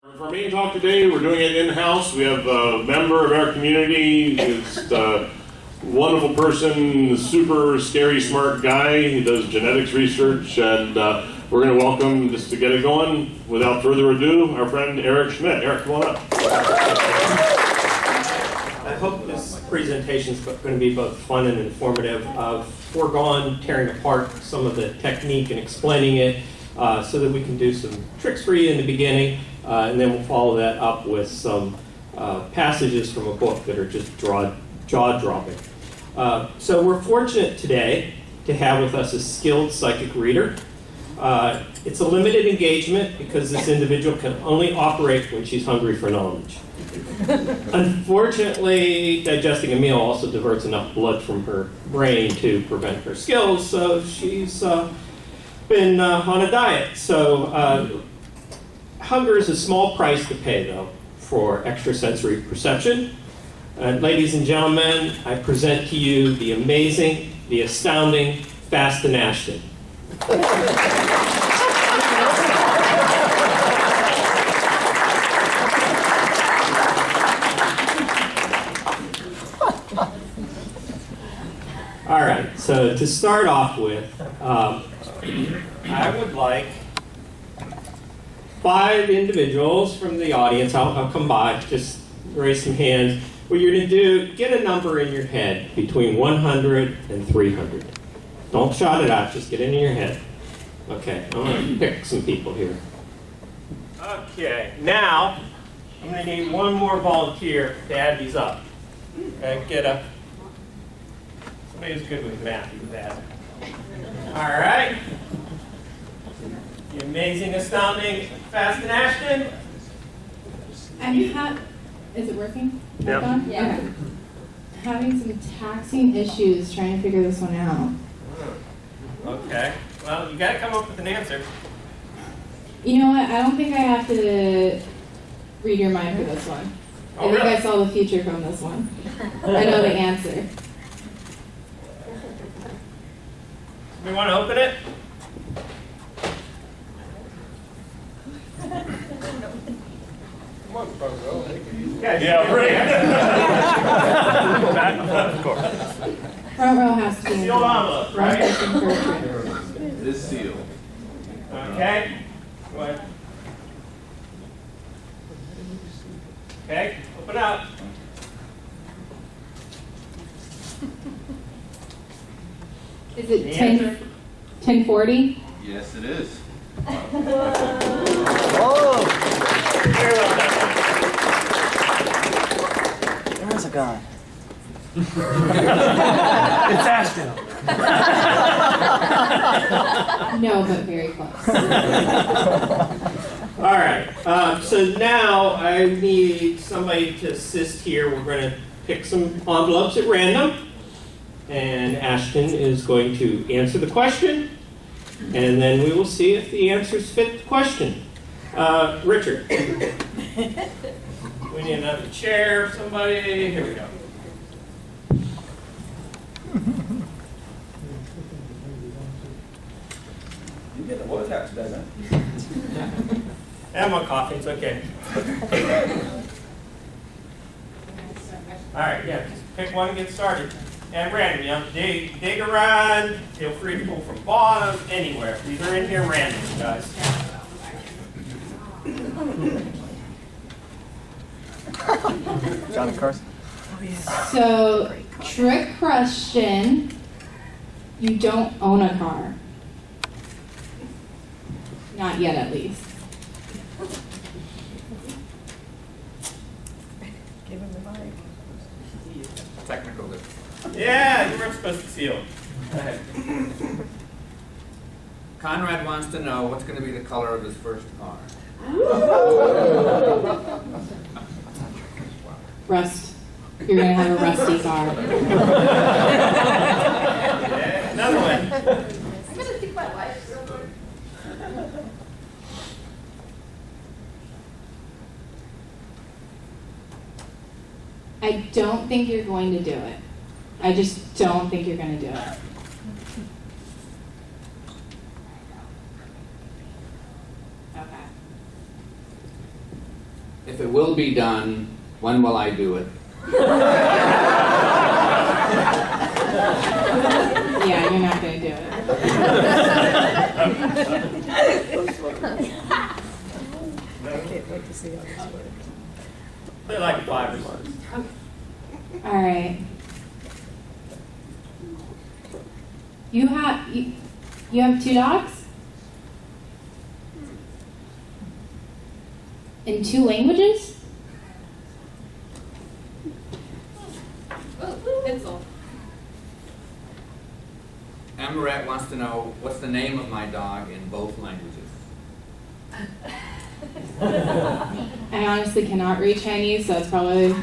For our main talk today, we're doing it in-house. We have a member of our community, just a wonderful person, super scary smart guy. He does genetics research, and we're going to welcome, just to get it going, without further ado, our friend Eric Schmitt. Eric, come on up. I hope this presentation is going to be both fun and informative. I've foregone tearing apart some of the technique and explaining it so that we can do some tricks for you in the beginning. And then we'll follow that up with some passages from a book that are just jaw-dropping. So we're fortunate today to have with us a skilled psychic reader. It's a limited engagement because this individual can only operate when she's hungry for knowledge. Unfortunately, digesting a meal also diverts enough blood from her brain to prevent her skills, so she's been on a diet. So hunger is a small price to pay, though, for extrasensory perception. Ladies and gentlemen, I present to you the amazing, the astounding Fasten Ashton. All right, so to start off with, I would like 5 individuals from the audience. I'll come by, just raise some hands. What you're going to do, get a number in your head between 100 and 300. Don't shout it out, just get it in your head. Okay, I'm going to pick some people here. Okay, now I'm going to need one more volunteer to add these up. Okay, get a somebody who's good with math, you add. All right. The amazing, astounding Fasten Ashton. Is it working? Yep. Yeah. Okay. Having some taxing issues trying to figure this one out. Okay. Well, you got to come up with an answer. You know what? I don't think I have to read your mind for this one. Oh, I think really? I saw the future from this one. I know the answer. We want to open it? Come on, front row. Yeah, right. Back, of course. Front row has to be in Sealed envelope, right? It is sealed. Okay. Go ahead. Okay, open up. Is it The 1040? Yes, it is. There's a gun. It's Ashton. No, but very close. All right, so now I need somebody to assist here. We're going to pick some envelopes at random, and Ashton is going to answer the question, and then we will see if the answers fit the question. Richard, we need another chair, somebody. Here we go. You get the water tap today, man. And my coffee, it's okay. All right, yeah, just pick one and get started. And random, you know, dig around, feel free to pull from bottom, anywhere. These are in here random, guys. Johnny Carson. So, trick question. You don't own a car. Not yet, at least. Give him the mic. Technical. Yeah, you weren't supposed to seal. Go ahead. Conrad wants to know what's going to be the color of his first car. Rust. You're going to have a rusty car. Yeah, another one. I'm going to think my life real quick. I don't think you're going to do it. I just don't think you're going to do it. Okay. If it will be done, when will I do it? Yeah, you're not gonna do it. I can't wait to see how this works. They're like 5 or 6. All right. You have 2 dogs? In 2 languages? Oh, pencil. Amaret wants to know what's the name of my dog in both languages. I honestly cannot read Chinese, so it's probably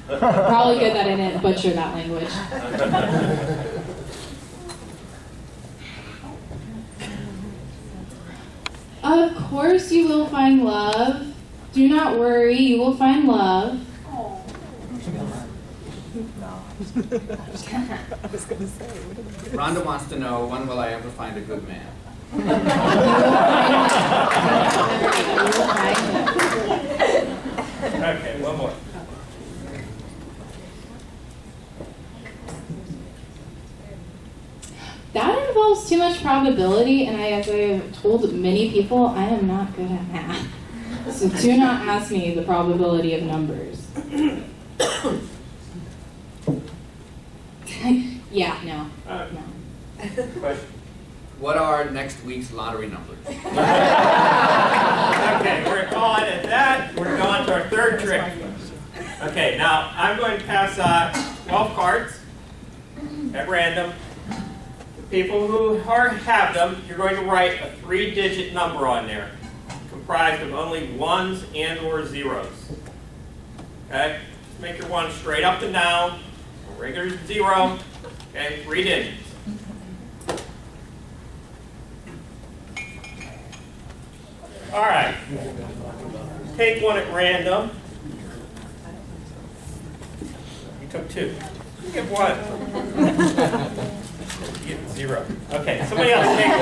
good that I didn't butcher that language. Of course you will find love. Do not worry, you will find love. No. I was going to say, what did I do? Rhonda wants to know when will I ever find a good man. You will find him. Okay, one more. That involves too much probability, and as I have told many people, I am not good at math. So do not ask me the probability of numbers. Yeah, no. Question. What are next week's lottery numbers? Okay, we're calling it that. We're going to our third trick. Okay, now I'm going to pass 12 cards at random. The people who have them, you're going to write a 3-digit number on there, comprised of only 1s and or 0s. Okay? Just make your 1 straight up and down, a regular 0, okay? 3 digits. All right. Take 1 at random. You took 2. You get 1. You get 0. Okay, somebody else take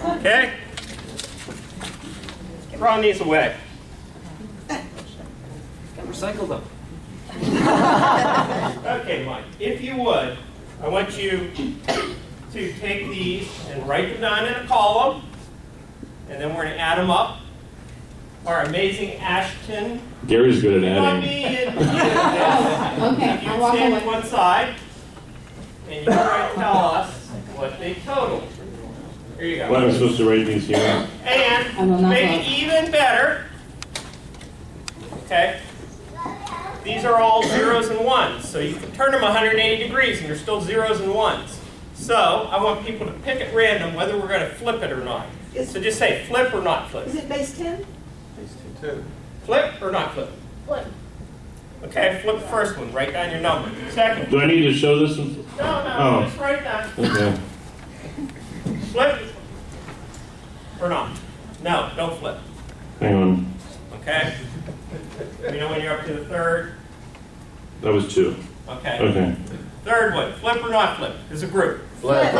1. Okay? Throw these away. Recycle them. Okay, Mike, if you would, I want you to take these and write them down in a column, and then we're going to add them up. Our amazing Ashton. Gary's good at Come on, adding. me and Okay, you I'll walk stand away. to one side, and you're going to tell us what they total. Here you Well, I'm go. supposed to write these here. I will And not make vote. it even better. Okay. These are all 0s and 1s, so you can turn them 180 degrees, and they're still 0s and 1s. So I want people to pick at random whether we're going to flip it or not. So just say flip or not flip. Is it base 10? Flip or not flip? Flip. Okay, flip the first one. Write down your number. Second. Do I need to show this one? No, Oh. just write down. Okay. Flip or not? No, don't flip. Hang on. Okay? You know when you're up to the third? That was 2. Okay. Okay. Third one, flip or not flip, as a group. Flip.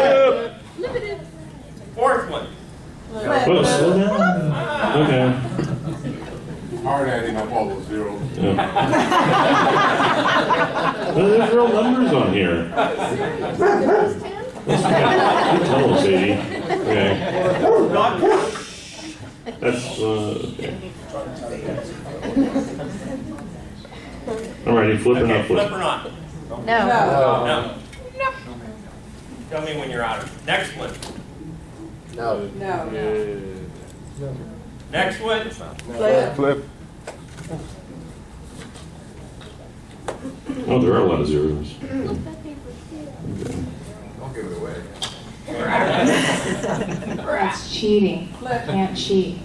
Fourth one. Oh, slow down. Okay. Hard adding up all those zeros. Yeah. Well, there's real numbers on here. Base 10? That's okay. You tell us, Sadie. Okay. Not That's, okay. Alrighty, flip or okay, not flip flip? or not? No. No. Tell me when you're out of it. Next one. No. Next one. Flip. Oh, there are a lot of zeros. Don't give it away. That's cheating. Can't cheat.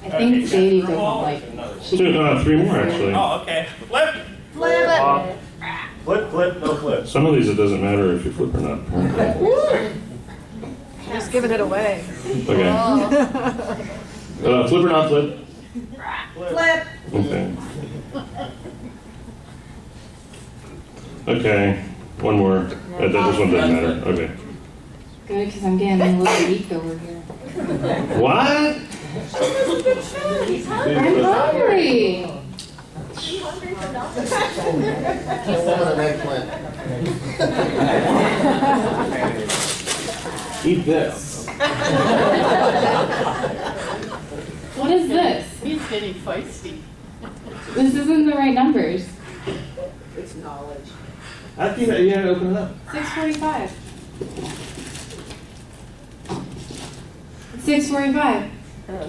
I think Sadie doesn't like cheating. 3 more actually. Oh, okay. Flip. Flip, no flip. Some of these it doesn't matter if you flip or not. apparently. Just giving it away. Okay. Flip or not flip? Flip. Okay. Okay. One more. This one doesn't matter. Okay. Good, because I'm getting a little weak over here. What? I'm hungry. Eat this. What is this? He's getting feisty. This isn't the right numbers. It's knowledge. After you had to open it up. 6:45. 6:45.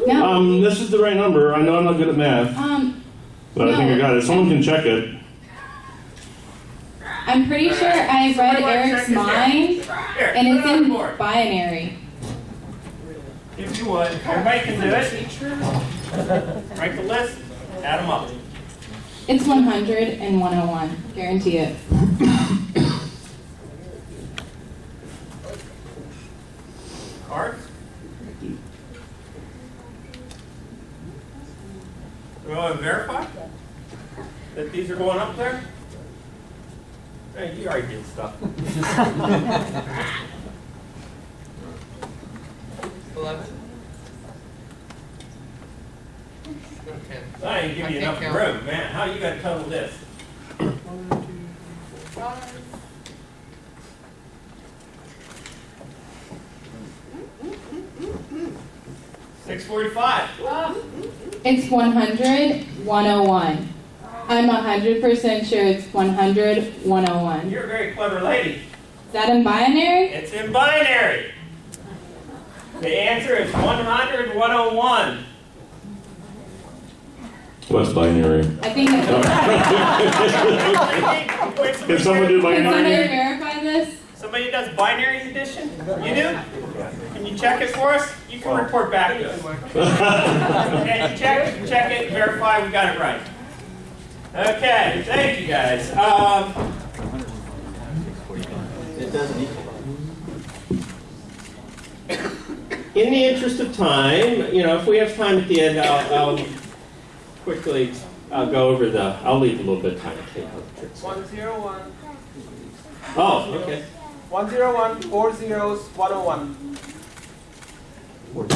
No. This is the right number. I know I'm not good at math, but I think I got it. Someone can check it. I'm pretty sure I read Eric's mind, and it's in binary. If you would, everybody can do it. Write the list, add them up. It's 100 and 101. Guarantee it. Cards? We want to verify that these are going up there? Hey, you already did stuff. 11. I ain't give you enough room, man. How you got to total this? 645. It's 100, 101. I'm 100% sure it's 100, 101. You're a very clever lady. Is that in binary? It's in binary. The answer is 100, 101. What's binary? I think it's... Can someone do Can somebody binary? verify this? Somebody does binary addition? You do? Can you check it for us? You can report back to us. Okay, you check it, verify we got it right. Okay, thank you guys. In the interest of time, if we have time at the end, I'll quickly go over I'll leave a little bit of time to take out the tricks. 101. Oh, okay. 101, 4 zeros, 101. Now,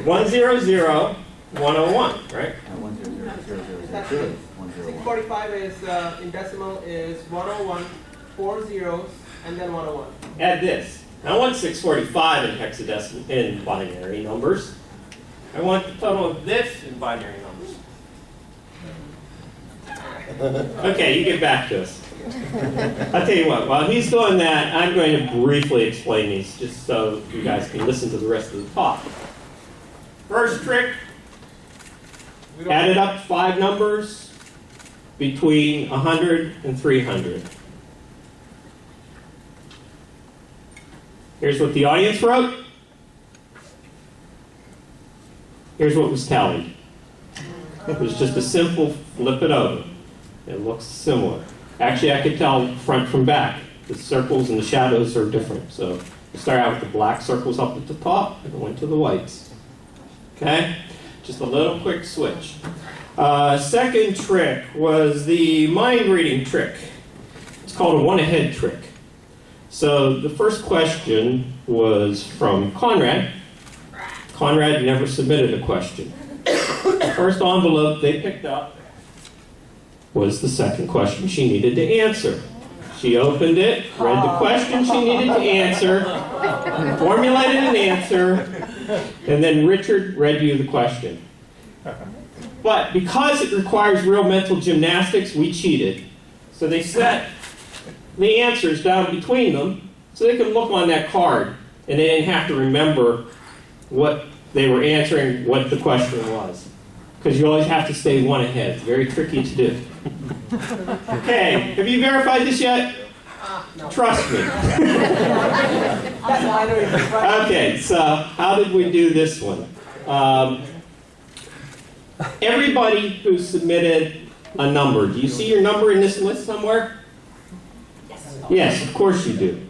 100, 101, right? 645 is in decimal is 101, 4 zeros, and then 101. Add this. I want 645 in hexadecimal in binary numbers. I want the total of this in binary numbers. Okay, you get back to us. I'll tell you what, while he's doing that, I'm going to briefly explain these just so you guys can listen to the rest of the talk. First trick, added up 5 numbers between 100 and 300. Here's what the audience wrote. Here's what was tallied. It was just a simple flip it over. It looks similar. Actually, I could tell front from back. The circles and the shadows are different. So we start out with the black circles up at the top and went to the whites. Okay? Just a little quick switch. Second trick was the mind reading trick. It's called a one-ahead trick. So the first question was from Conrad. Conrad never submitted a question. The first envelope they picked up was the second question she needed to answer. She opened it, read the question she needed to answer, formulated an answer, and then Richard read you the question. But because it requires real mental gymnastics, we cheated. So they set the answers down between them so they could look on that card and they didn't have to remember what they were answering, what the question was. Because you always have to stay one ahead. It's very tricky to do. Okay, have you verified this yet? No. Trust me. That's binary, right? Okay, so how did we do this one? Everybody who submitted a number, do you see your number in this list somewhere? Yes, of course you do.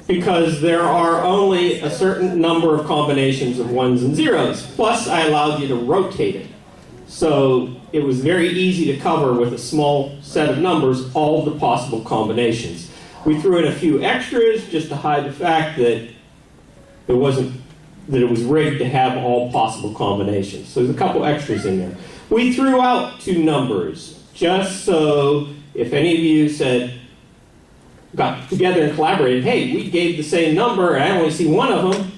Because there are only a certain number of combinations of ones and zeros. Plus, I allowed you to rotate it. So it was very easy to cover with a small set of numbers all of the possible combinations. We threw in a few extras just to hide the fact that it was rigged to have all possible combinations. So there's a couple extras in there. We threw out 2 numbers just so if any of you got together and collaborated, hey, we gave the same number and I only see one of them,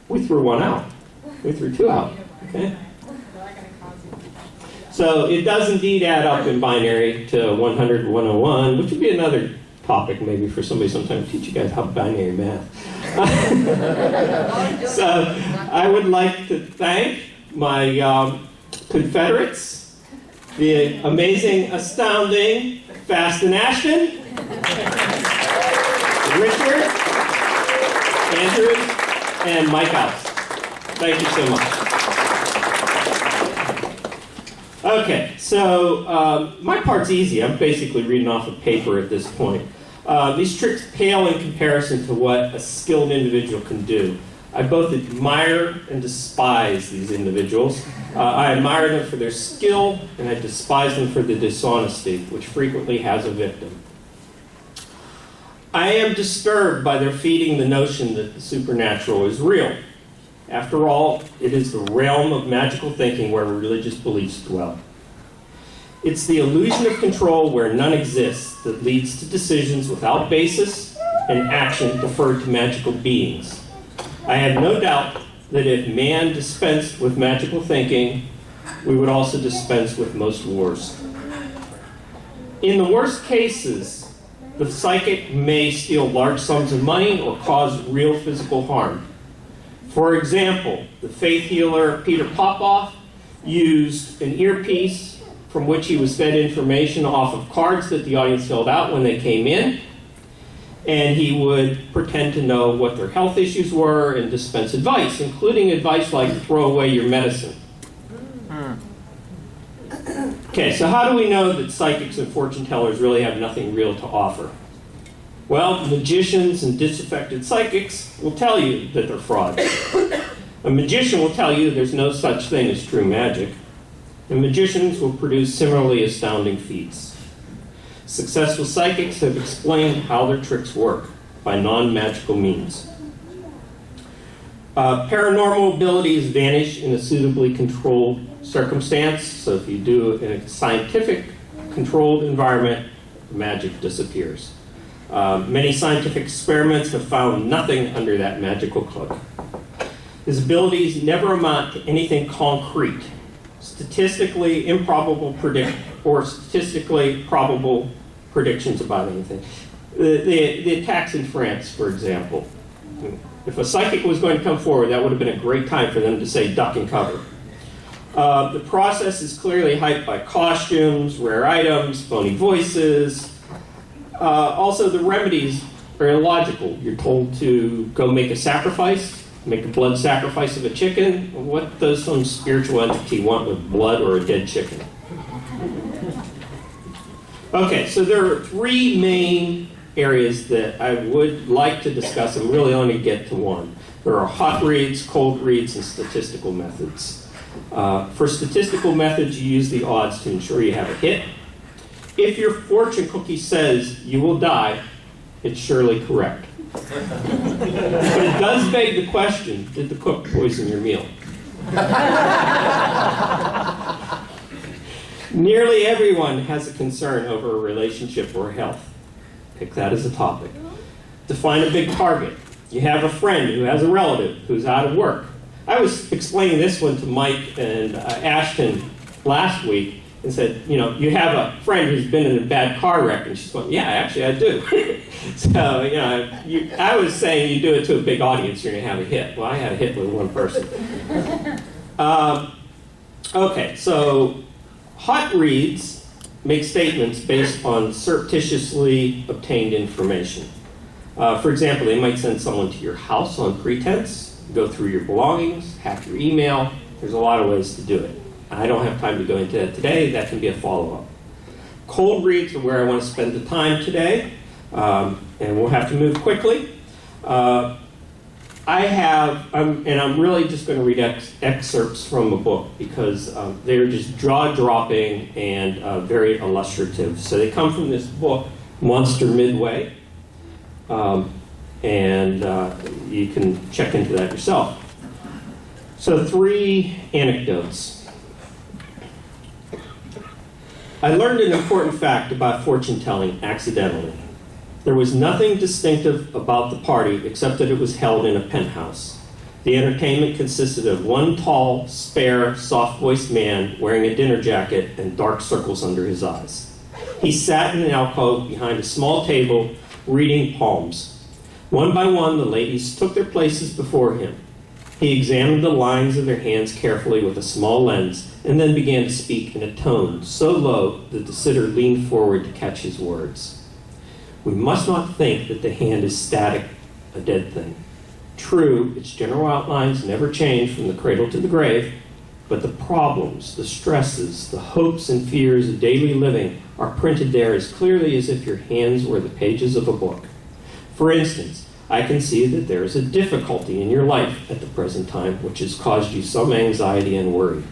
we threw 1 out. We threw 2 out. Okay? So it does indeed add up in binary to 100 and 101, which would be another topic maybe for somebody sometime to teach you guys how binary math. So I would like to thank my Confederates, the amazing, astounding Fast and Ashton, Richard, Andrew, and Mike House. Thank you so much. Okay, so my part's easy. I'm basically reading off a paper at this point. These tricks pale in comparison to what a skilled individual can do. I both admire and despise these individuals. I admire them for their skill, and I despise them for the dishonesty, which frequently has a victim. I am disturbed by their feeding the notion that the supernatural is real. After all, it is the realm of magical thinking where religious beliefs dwell. It's the illusion of control where none exists that leads to decisions without basis and action deferred to magical beings. I have no doubt that if man dispensed with magical thinking, we would also dispense with most wars. In the worst cases, the psychic may steal large sums of money or cause real physical harm. For example, the faith healer Peter Popoff used an earpiece from which he was fed information off of cards that the audience filled out when they came in, and he would pretend to know what their health issues were and dispense advice, including advice like throw away your medicine. Okay, so how do we know that psychics and fortune tellers really have nothing real to offer? Well, magicians and disaffected psychics will tell you that they're frauds. A magician will tell you there's no such thing as true magic. And magicians will produce similarly astounding feats. Successful psychics have explained how their tricks work by non-magical means. Paranormal abilities vanish in a suitably controlled circumstance. So if you do it in a scientific controlled environment, magic disappears. Many scientific experiments have found nothing under that magical cloak. His abilities never amount to anything concrete, statistically improbable or statistically probable predictions about anything. The attacks in France, for example. If a psychic was going to come forward, that would have been a great time for them to say duck and cover. The process is clearly hyped by costumes, rare items, phony voices. Also, the remedies are illogical. You're told to go make a sacrifice, make a blood sacrifice of a chicken. What does some spiritual entity want with blood or a dead chicken? Okay, so there are 3 main areas that I would like to discuss and really only get to one. There are hot reads, cold reads, and statistical methods. For statistical methods, you use the odds to ensure you have a hit. If your fortune cookie says you will die, it's surely correct. But it does beg the question, did the cook poison your meal? Nearly everyone has a concern over a relationship or health. Pick that as a topic. Define a big target. You have a friend who has a relative who's out of work. I was explaining this one to Mike and Ashton last week and said, you know, you have a friend who's been in a bad car wreck, and she's going, yeah, actually I do. So, you know, I was saying you do it to a big audience, you're going to have a hit. Well, I had a hit with one person. Okay, so hot reads make statements based on surreptitiously obtained information. For example, they might send someone to your house on pretense, go through your belongings, hack your email. There's a lot of ways to do it. I don't have time to go into that today. That can be a follow-up. Cold reads are where I want to spend the time today, and we'll have to move quickly. I'm really just going to read excerpts from a book because they're just jaw-dropping and very illustrative. So they come from this book, Monster Midway, and you can check into that yourself. So 3 anecdotes. I learned an important fact about fortune-telling accidentally. There was nothing distinctive about the party except that it was held in a penthouse. The entertainment consisted of one tall, spare, soft-voiced man wearing a dinner jacket and dark circles under his eyes. He sat in an alcove behind a small table, reading palms. One by one, the ladies took their places before him. He examined the lines of their hands carefully with a small lens, and then began to speak in a tone so low that the sitter leaned forward to catch his words. We must not think that the hand is static, a dead thing. True, its general outlines never change from the cradle to the grave, but the problems, the stresses, the hopes and fears of daily living are printed there as clearly as if your hands were the pages of a book. For instance, I can see that there is a difficulty in your life at the present time which has caused you some anxiety and worry.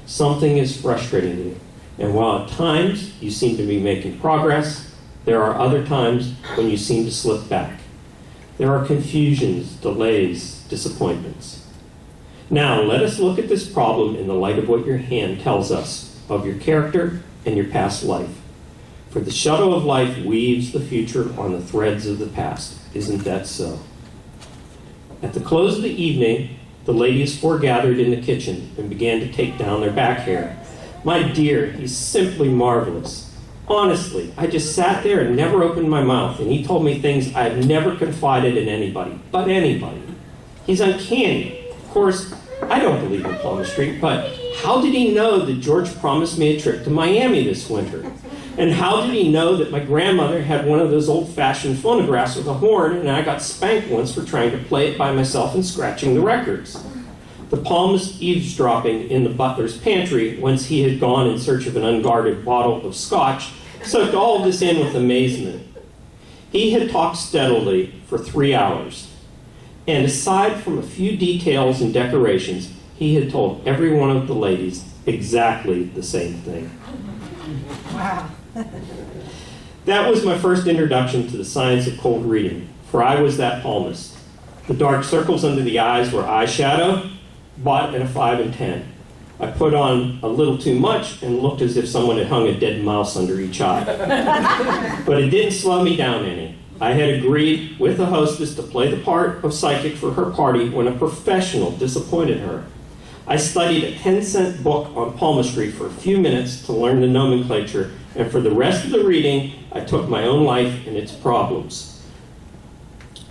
Something is frustrating you, and while at times you seem to be making progress, there are other times when you seem to slip back. There are confusions, delays, disappointments. Now, let us look at this problem in the light of what your hand tells us of your character and your past life. For the shuttle of life weaves the future on the threads of the past. Isn't that so? At the close of the evening, the ladies foregathered in the kitchen and began to take down their back hair. My dear, he's simply marvelous. Honestly, I just sat there and never opened my mouth, and he told me things I've never confided in anybody, but anybody. He's uncanny. Of course, I don't believe in palmistry, but how did he know that George promised me a trip to Miami this winter? And how did he know that my grandmother had one of those old-fashioned phonographs with a horn, and I got spanked once for trying to play it by myself and scratching the records? The palmist eavesdropping in the butler's pantry, whence he had gone in search of an unguarded bottle of scotch, soaked all of this in with amazement. He had talked steadily for 3 hours, and aside from a few details and decorations, he had told every one of the ladies exactly the same thing. Wow. That was my first introduction to the science of cold reading, for I was that palmist. The dark circles under the eyes were eyeshadow, bought at a 5 and 10. I put on a little too much and looked as if someone had hung a dead mouse under each eye. But it didn't slow me down any. I had agreed with the hostess to play the part of psychic for her party when a professional disappointed her. I studied a 10-cent book on palmistry for a few minutes to learn the nomenclature, and for the rest of the reading, I took my own life and its problems.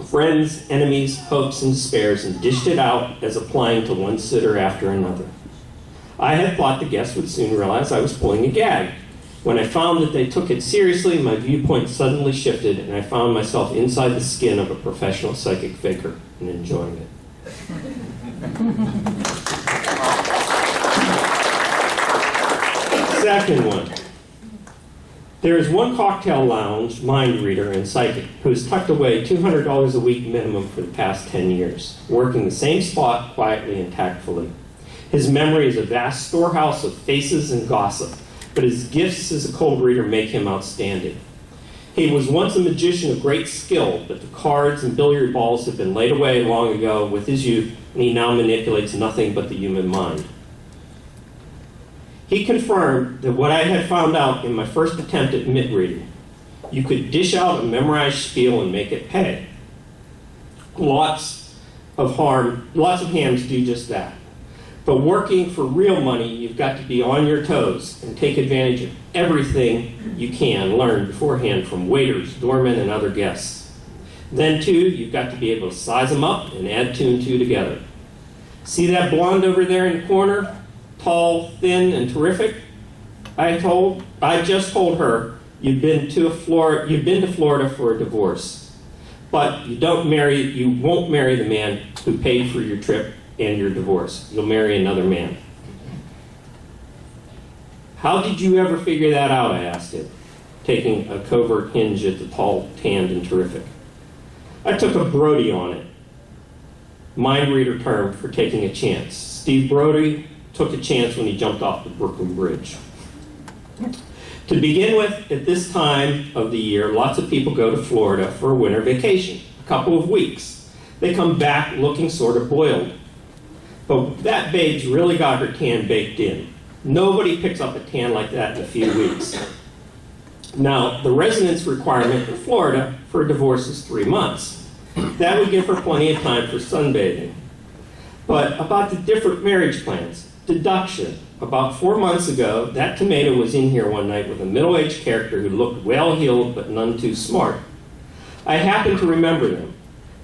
Friends, enemies, hopes, and despairs, and dished it out as applying to one sitter after another. I had thought the guests would soon realize I was pulling a gag. When I found that they took it seriously, my viewpoint suddenly shifted, and I found myself inside the skin of a professional psychic faker and enjoying it. Second one. There is one cocktail lounge mind reader and psychic who has tucked away $200 a week minimum for the past 10 years, working the same spot quietly and tactfully. His memory is a vast storehouse of faces and gossip, but his gifts as a cold reader make him outstanding. He was once a magician of great skill, but the cards and billiard balls have been laid away long ago with his youth, and he now manipulates nothing but the human mind. He confirmed that what I had found out in my first attempt at mitt reading. You could dish out a memorized spiel and make it pay. Lots of hands do just that. But working for real money, you've got to be on your toes and take advantage of everything you can learn beforehand from waiters, doormen, and other guests. Then, too, you've got to be able to size them up and add 2 and 2 together. See that blonde over there in the corner? Tall, thin, and terrific? I just told her you've been to Florida for a divorce. But you won't marry the man who paid for your trip and your divorce. You'll marry another man. How did you ever figure that out? I asked him, taking a covert hinge at the tall, tanned, and terrific. I took a Brody on it. mind reader term for taking a chance. Steve Brody took a chance when he jumped off the Brooklyn Bridge. To begin with, at this time of the year, lots of people go to Florida for a winter vacation, a couple of weeks. They come back looking sort of boiled. But that babe's really got her tan baked in. Nobody picks up a tan like that in a few weeks. Now, the residence requirement in Florida for a divorce is 3 months. That would give her plenty of time for sunbathing. But about the different marriage plans, deduction. About 4 months ago, that tomato was in here one night with a middle-aged character who looked well-heeled but none too smart. I happened to remember them.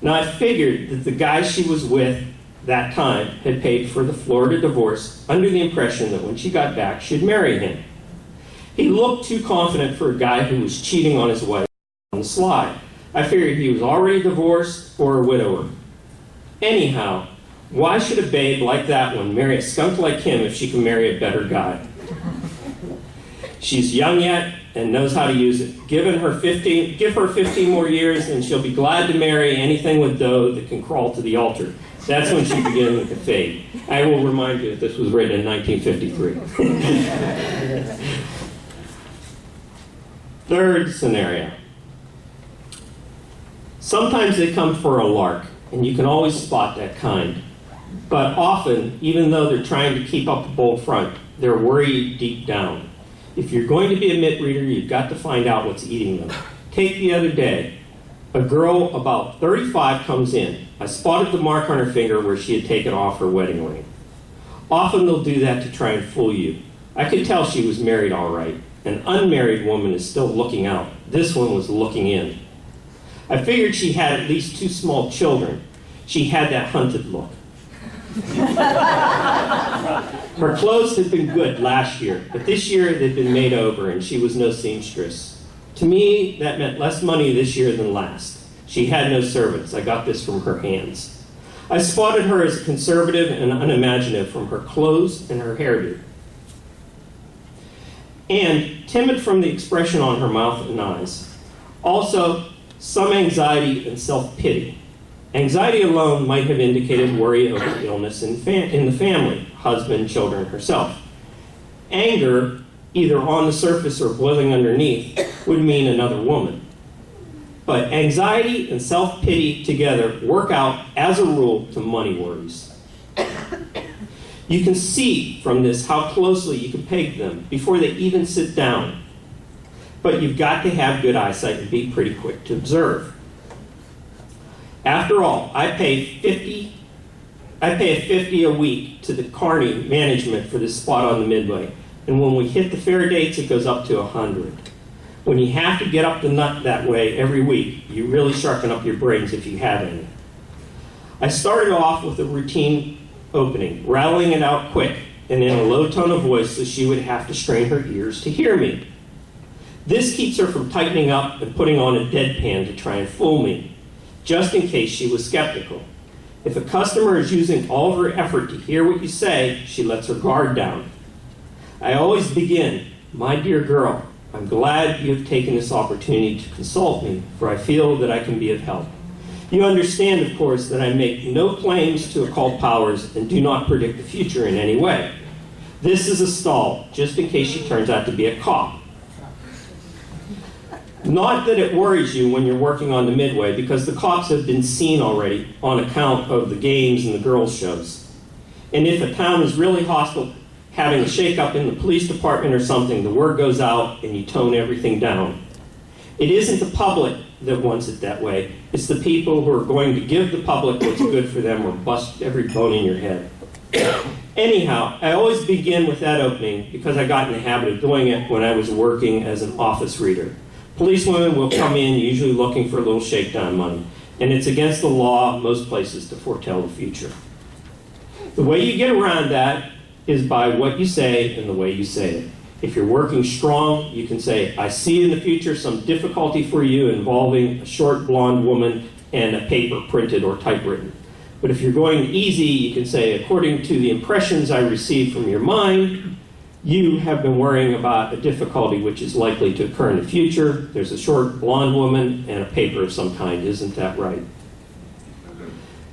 Now, I figured that the guy she was with that time had paid for the Florida divorce under the impression that when she got back, she'd marry him. He looked too confident for a guy who was cheating on his wife on the sly. I figured he was already divorced or a widower. Anyhow, why should a babe like that one marry a skunk like him if she can marry a better guy? She's young yet and knows how to use it. Give her 15 more years and she'll be glad to marry anything with dough that can crawl to the altar. That's when she begins to fade. I will remind you that this was written in 1953. Third scenario. Sometimes they come for a lark, and you can always spot that kind. But often, even though they're trying to keep up a bold front, they're worried deep down. If you're going to be a mitt reader, you've got to find out what's eating them. Take the other day. A girl about 35 comes in. I spotted the mark on her finger where she had taken off her wedding ring. Often they'll do that to try and fool you. I could tell she was married all right. An unmarried woman is still looking out. This one was looking in. I figured she had at least 2 small children. She had that hunted look. Her clothes had been good last year, but this year they'd been made over and she was no seamstress. To me, that meant less money this year than last. She had no servants. I got this from her hands. I spotted her as conservative and unimaginative from her clothes and her hairdo. And timid from the expression on her mouth and eyes. Also, some anxiety and self-pity. Anxiety alone might have indicated worry over illness in the family, husband, children, herself. Anger, either on the surface or boiling underneath, would mean another woman. But anxiety and self-pity together work out, as a rule, to money worries. You can see from this how closely you can peg them before they even sit down. But you've got to have good eyesight and be pretty quick to observe. After all, I pay $50 a week to the Carney management for this spot on the Midway. And when we hit the fair dates, it goes up to 100. When you have to get up the nut that way every week, you really sharpen up your brains if you have any. I started off with a routine opening, rattling it out quick and in a low tone of voice so she would have to strain her ears to hear me. This keeps her from tightening up and putting on a deadpan to try and fool me, just in case she was skeptical. If a customer is using all of her effort to hear what you say, she lets her guard down. I always begin, "My dear girl, I'm glad you have taken this opportunity to consult me, for I feel that I can be of help. You understand, of course, that I make no claims to occult powers and do not predict the future in any way. This is a stall, just in case she turns out to be a cop. Not that it worries you when you're working on the Midway, because the cops have been seen already on account of the games and the girls' shows. And if a town is really hostile, having a shake-up in the police department or something, the word goes out and you tone everything down. It isn't the public that wants it that way. It's the people who are going to give the public what's good for them or bust every bone in your head." Anyhow, I always begin with that opening because I got in the habit of doing it when I was working as an office reader. Policewomen will come in usually looking for a little shakedown money, and it's against the law most places to foretell the future. The way you get around that is by what you say and the way you say it. If you're working strong, you can say, "I see in the future some difficulty for you involving a short blonde woman and a paper printed or typewritten." But if you're going easy, you can say, "According to the impressions I received from your mind, you have been worrying about a difficulty which is likely to occur in the future. There's a short blonde woman and a paper of some kind. Isn't that right?"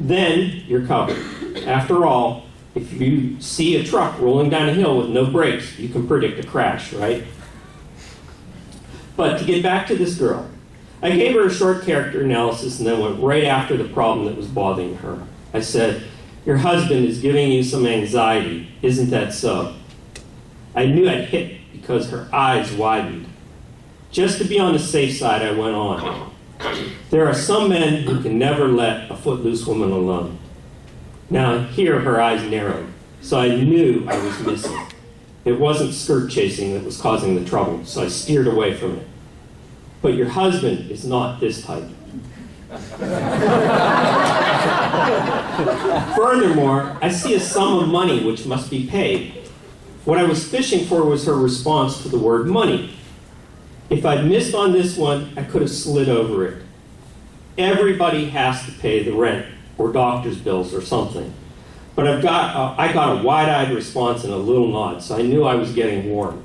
then you're covered. After all, if you see a truck rolling down a hill with no brakes, you can predict a crash, right? But to get back to this girl, I gave her a short character analysis and then went right after the problem that was bothering her. I said, "Your husband is giving you some anxiety, isn't that so?" I knew I'd hit because her eyes widened. Just to be on the safe side, I went on. "There are some men who can never let a footloose woman alone." Now here her eyes narrowed, so I knew I was missing. It wasn't skirt chasing that was causing the trouble, so I steered away from it. "But your husband is not this type." Furthermore, I see a sum of money which must be paid. What I was fishing for was her response to the word money. If I'd missed on this one, I could have slid over it. Everybody has to pay the rent or doctor's bills or something. But I got a wide-eyed response and a little nod, so I knew I was getting warm.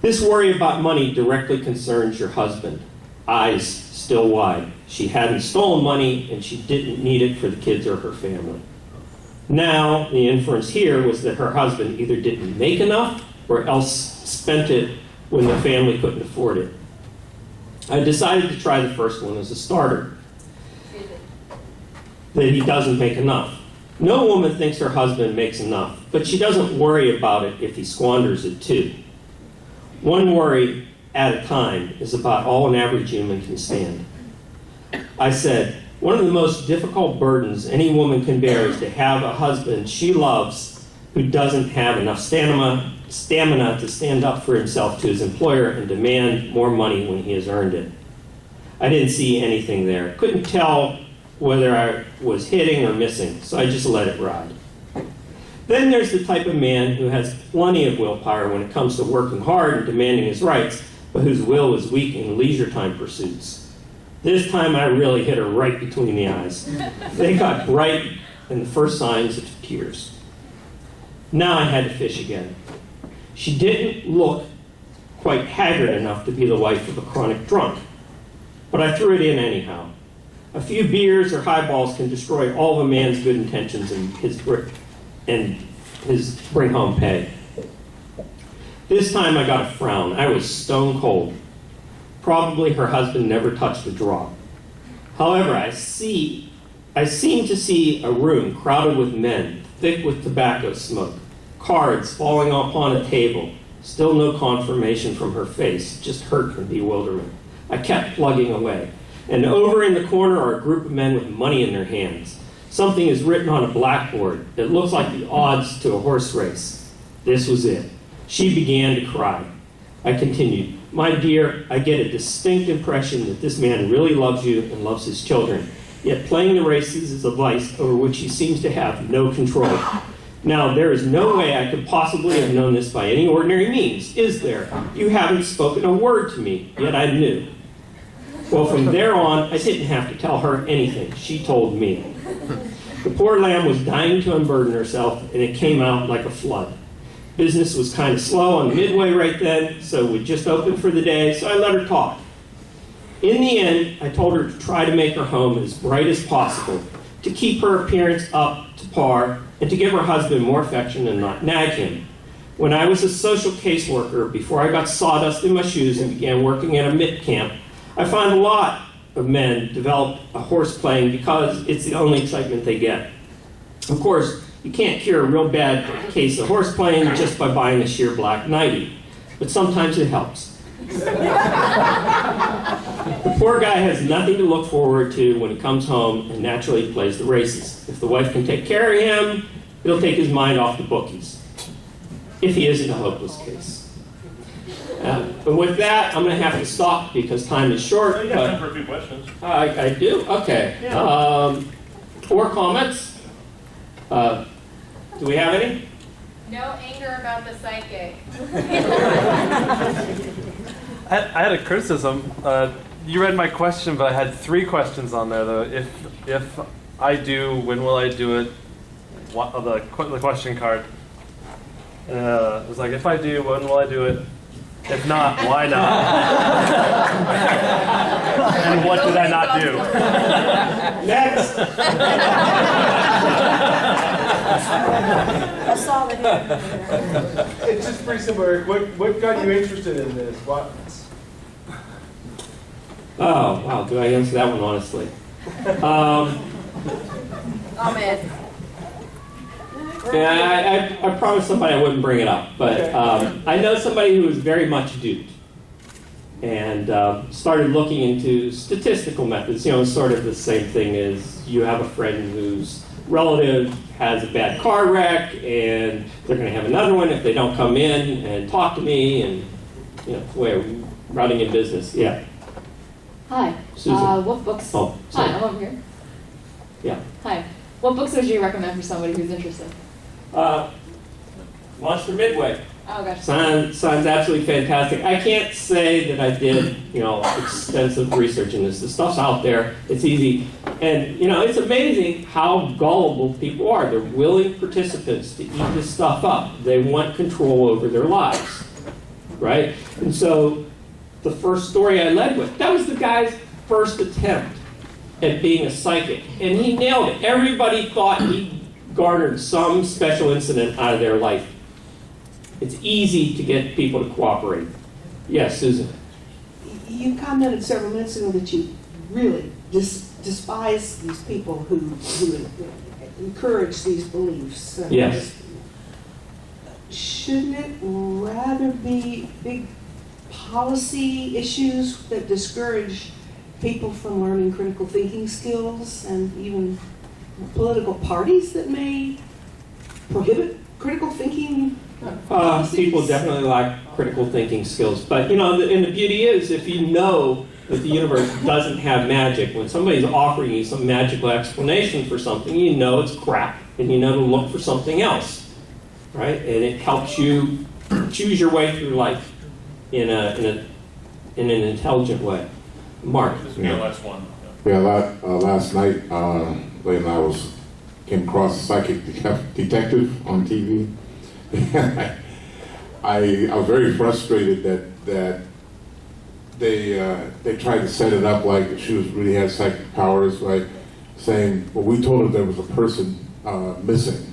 This worry about money directly concerns your husband. Eyes still wide. She hadn't stolen money, and she didn't need it for the kids or her family. Now, the inference here was that her husband either didn't make enough or else spent it when the family couldn't afford it. I decided to try the first one as a starter, that he doesn't make enough. No woman thinks her husband makes enough, but she doesn't worry about it if he squanders it too. One worry at a time is about all an average human can stand. I said, one of the most difficult burdens any woman can bear is to have a husband she loves who doesn't have enough stamina to stand up for himself to his employer and demand more money when he has earned it. I didn't see anything there. Couldn't tell whether I was hitting or missing, so I just let it ride. Then there's the type of man who has plenty of willpower when it comes to working hard and demanding his rights, but whose will is weak in leisure time pursuits. This time I really hit her right between the eyes. They got bright and the first signs of tears. Now I had to fish again. She didn't look quite haggard enough to be the wife of a chronic drunk, but I threw it in anyhow. A few beers or highballs can destroy all of a man's good intentions and his bring home pay. This time I got a frown. I was stone cold. Probably her husband never touched a drop. However, I seem to see a room crowded with men, thick with tobacco smoke, cards falling upon a table, still no confirmation from her face, just hurt and bewilderment. I kept plugging away. And over in the corner are a group of men with money in their hands. Something is written on a blackboard. It looks like the odds to a horse race. This was it. She began to cry. I continued, "My dear, I get a distinct impression that this man really loves you and loves his children. Yet playing the races is a vice over which he seems to have no control. Now, there is no way I could possibly have known this by any ordinary means, is there? You haven't spoken a word to me, yet I knew." Well, from there on, I didn't have to tell her anything. She told me. The poor lamb was dying to unburden herself, and it came out like a flood. Business was kind of slow on Midway right then, so we just opened for the day, so I let her talk. In the end, I told her to try to make her home as bright as possible, to keep her appearance up to par, and to give her husband more affection and not nag him. When I was a social caseworker, before I got sawdust in my shoes and began working at a MIT camp, I found a lot of men develop a horse playing because it's the only excitement they get. Of course, you can't cure a real bad case of horse playing just by buying a sheer black nightie, but sometimes it helps. The poor guy has nothing to look forward to when he comes home and naturally plays the races. If the wife can take care of him, it'll take his mind off the bookies, if he isn't a hopeless case. And with that, I'm going to have to stop because time is short. You got time for a few questions. I do? Okay. Or comments? Do we have any? No anger about the psychic. I had a criticism. You read my question, but I had 3 questions on there, though. If I do, when will I do it? The question card. It was like, if I do, when will I do it? If not, why not? And what did I not do? Next. It's just pretty simple, Eric. What got you interested in this? What? Oh, wow, do I answer that one honestly? Ahmed. Yeah, I promised somebody I wouldn't bring it up, but I know somebody who was very much duped and started looking into statistical methods. You know, sort of the same thing as you have a friend whose relative has a bad car wreck and they're going to have another one if they don't come in and talk to me, and you know, the way of running a business. Yeah. Hi. Susan. What books? Oh, Hi, sorry. I'm over here. Yeah. Hi. What books would you recommend for somebody who's interested? Monster Midway. Oh, gosh. Sounds absolutely fantastic. I can't say that I did, you know, extensive research in this. The stuff's out there. It's easy. And, you know, it's amazing how gullible people are. They're willing participants to eat this stuff up. They want control over their lives, right? And so the first story I led with, that was the guy's first attempt at being a psychic. And he nailed it. Everybody thought he garnered some special incident out of their life. It's easy to get people to cooperate. Yes, Susan. You commented several minutes ago that you really despise these people who encourage these beliefs. Yes. Shouldn't it rather be big policy issues that discourage people from learning critical thinking skills, and even political parties that may prohibit critical thinking? People definitely lack critical thinking skills. But, you know, and the beauty is, if you know that the universe doesn't have magic, when somebody's offering you some magical explanation for something, you know it's crap, and you know to look for something else, right? And it helps you choose your way through life in an intelligent way. Mark. Yeah. Last one. Yeah, last night, Lane and I came across a psychic detective on TV. I was very frustrated that they tried to set it up like she really had psychic powers, right? Saying, well, we told her there was a person missing,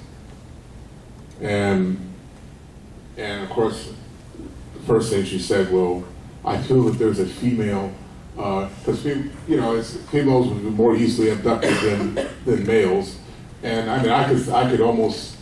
and of course, the first thing she said, well, I feel that there's a female, because females would be more easily abducted than males, and I mean, I could almost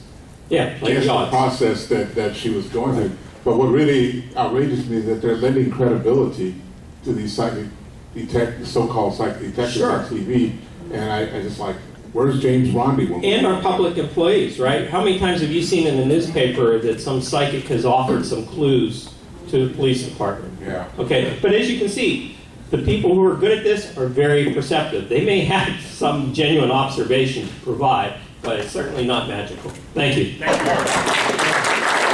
Yeah, like guess the John. process that she was going through. But what really outrages me is that they're lending credibility to these so-called psychic detectives Sure. on TV, and I just like, where's James Randi? And our public employees, right? How many times have you seen in the newspaper that some psychic has offered some clues to the police department? Yeah. Okay, but as you can see, the people who are good at this are very perceptive. They may have some genuine observation to provide, but it's certainly not magical. Thank you. Thank you.